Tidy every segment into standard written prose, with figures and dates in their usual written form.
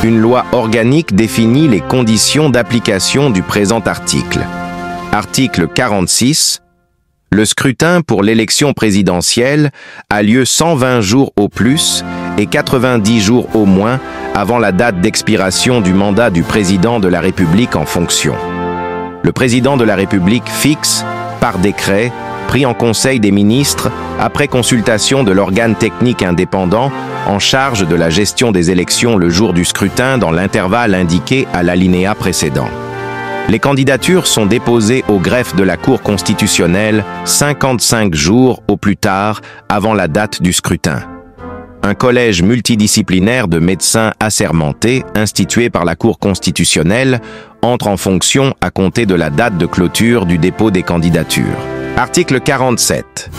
Une loi organique définit les conditions d'application du présent article. Article 46. Le scrutin pour l'élection présidentielle a lieu 120 jours au plus et 90 jours au moins avant la date d'expiration du mandat du président de la République en fonction. Le président de la République fixe, par décret, pris en Conseil des ministres, après consultation de l'organe technique indépendant en charge de la gestion des élections le jour du scrutin dans l'intervalle indiqué à l'alinéa précédent. Les candidatures sont déposées au greffe de la Cour constitutionnelle 55 jours au plus tard avant la date du scrutin. Un collège multidisciplinaire de médecins assermentés, institué par la Cour constitutionnelle, entre en fonction à compter de la date de clôture du dépôt des candidatures. Article 47.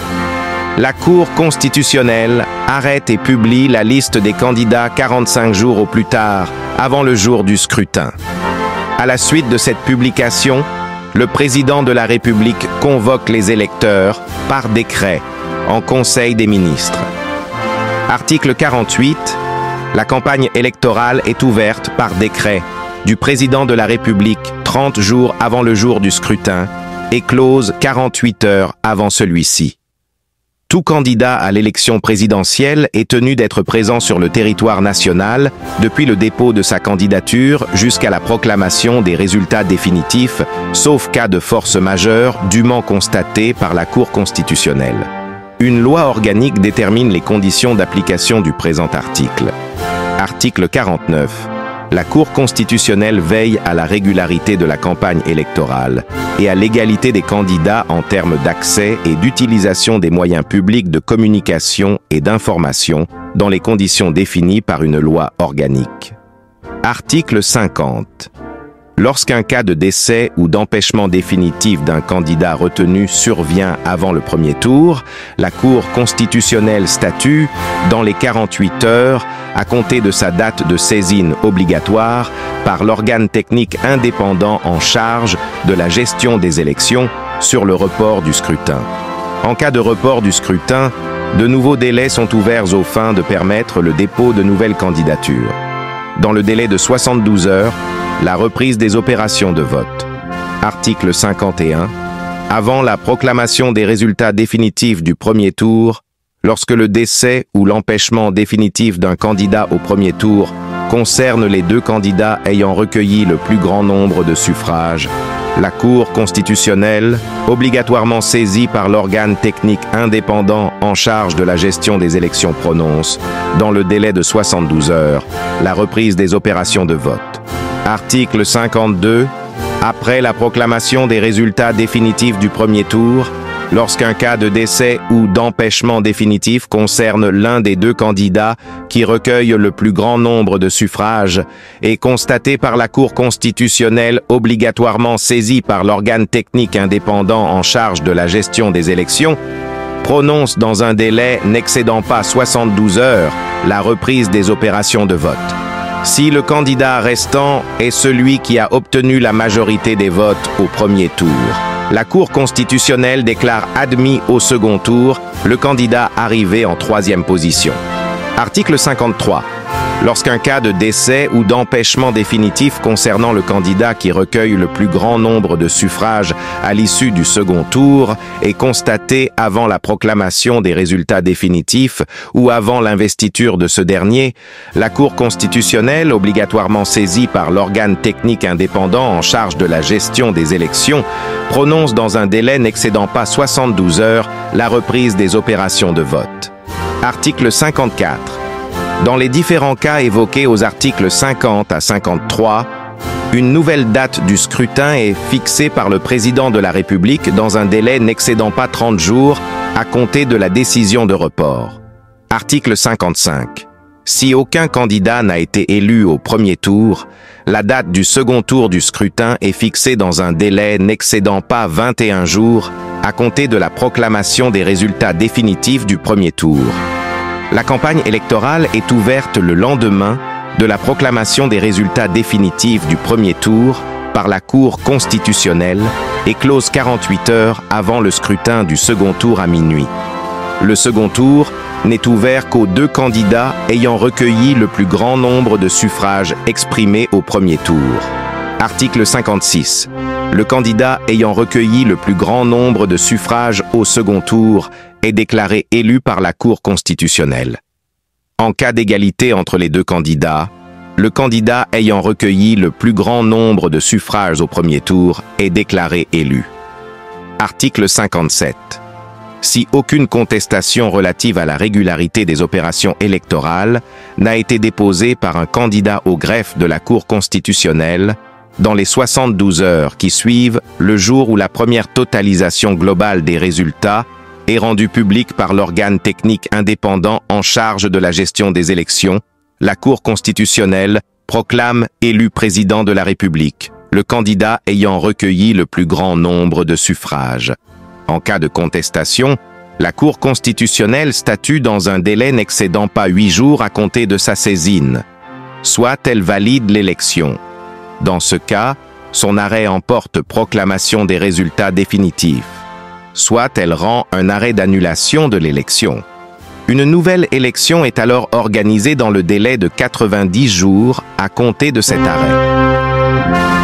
La Cour constitutionnelle arrête et publie la liste des candidats 45 jours au plus tard avant le jour du scrutin. À la suite de cette publication, le président de la République convoque les électeurs par décret en Conseil des ministres. Article 48. La campagne électorale est ouverte par décret du président de la République 30 jours avant le jour du scrutin et close 48 heures avant celui-ci. Tout candidat à l'élection présidentielle est tenu d'être présent sur le territoire national depuis le dépôt de sa candidature jusqu'à la proclamation des résultats définitifs, sauf cas de force majeure dûment constaté par la Cour constitutionnelle. Une loi organique détermine les conditions d'application du présent article. Article 49. La Cour constitutionnelle veille à la régularité de la campagne électorale et à l'égalité des candidats en termes d'accès et d'utilisation des moyens publics de communication et d'information dans les conditions définies par une loi organique. Article 50. Lorsqu'un cas de décès ou d'empêchement définitif d'un candidat retenu survient avant le premier tour, la Cour constitutionnelle statue, dans les 48 heures, à compter de sa date de saisine obligatoire, par l'organe technique indépendant en charge de la gestion des élections, sur le report du scrutin. En cas de report du scrutin, de nouveaux délais sont ouverts aux fins de permettre le dépôt de nouvelles candidatures. Dans le délai de 72 heures, la reprise des opérations de vote. Article 51. Avant la proclamation des résultats définitifs du premier tour, lorsque le décès ou l'empêchement définitif d'un candidat au premier tour concerne les deux candidats ayant recueilli le plus grand nombre de suffrages, la Cour constitutionnelle, obligatoirement saisie par l'organe technique indépendant en charge de la gestion des élections, prononce, dans le délai de 72 heures, la reprise des opérations de vote. Article 52. Après la proclamation des résultats définitifs du premier tour, lorsqu'un cas de décès ou d'empêchement définitif concerne l'un des deux candidats qui recueille le plus grand nombre de suffrages et constaté par la Cour constitutionnelle obligatoirement saisie par l'organe technique indépendant en charge de la gestion des élections, prononce dans un délai n'excédant pas 72 heures la reprise des opérations de vote. Si le candidat restant est celui qui a obtenu la majorité des votes au premier tour, la Cour constitutionnelle déclare admis au second tour le candidat arrivé en troisième position. Article 53. Lorsqu'un cas de décès ou d'empêchement définitif concernant le candidat qui recueille le plus grand nombre de suffrages à l'issue du second tour est constaté avant la proclamation des résultats définitifs ou avant l'investiture de ce dernier, la Cour constitutionnelle, obligatoirement saisie par l'organe technique indépendant en charge de la gestion des élections, prononce dans un délai n'excédant pas 72 heures la reprise des opérations de vote. Article 54. Dans les différents cas évoqués aux articles 50 à 53, une nouvelle date du scrutin est fixée par le président de la République dans un délai n'excédant pas 30 jours à compter de la décision de report. Article 55. Si aucun candidat n'a été élu au premier tour, la date du second tour du scrutin est fixée dans un délai n'excédant pas 21 jours à compter de la proclamation des résultats définitifs du premier tour. La campagne électorale est ouverte le lendemain de la proclamation des résultats définitifs du premier tour par la Cour constitutionnelle et close 48 heures avant le scrutin du second tour à minuit. Le second tour n'est ouvert qu'aux 2 candidats ayant recueilli le plus grand nombre de suffrages exprimés au premier tour. Article 56. Le candidat ayant recueilli le plus grand nombre de suffrages au second tour est déclaré élu par la Cour constitutionnelle. En cas d'égalité entre les 2 candidats, le candidat ayant recueilli le plus grand nombre de suffrages au premier tour est déclaré élu. Article 57. Si aucune contestation relative à la régularité des opérations électorales n'a été déposée par un candidat au greffe de la Cour constitutionnelle, dans les 72 heures qui suivent le jour où la première totalisation globale des résultats est rendue publique par l'organe technique indépendant en charge de la gestion des élections, la Cour constitutionnelle proclame élu président de la République, le candidat ayant recueilli le plus grand nombre de suffrages. En cas de contestation, la Cour constitutionnelle statue dans un délai n'excédant pas 8 jours à compter de sa saisine, soit elle valide l'élection. Dans ce cas, son arrêt emporte proclamation des résultats définitifs, soit elle rend un arrêt d'annulation de l'élection. Une nouvelle élection est alors organisée dans le délai de 90 jours à compter de cet arrêt.